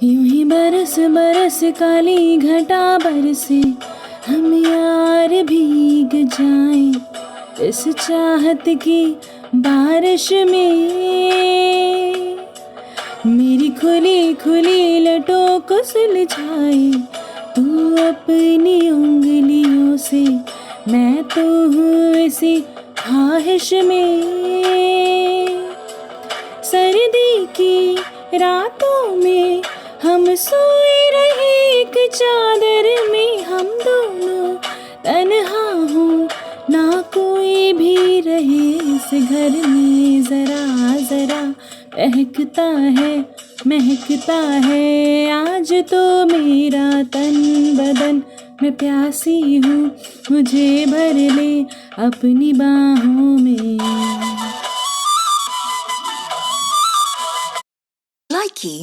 यूं ही बरस बरस काली घटा बरसे, हम यार भीग जाएं इस चाहत की बारिश में। मेरी खुली खुली लटों को सुलझाए तू अपनी उंगलियों से, मैं तो हूँ इसी ख्वाहिश में। सर्दी की रातों में हम सोए रहे एक चादर में, हम दोनों तन्हा हूँ ना कोई भी रहे इस घर में। जरा जरा महकता है आज तो मेरा तन बदन। मैं प्यासी हूँ, मुझे भर ले अपनी बाहों में। Likey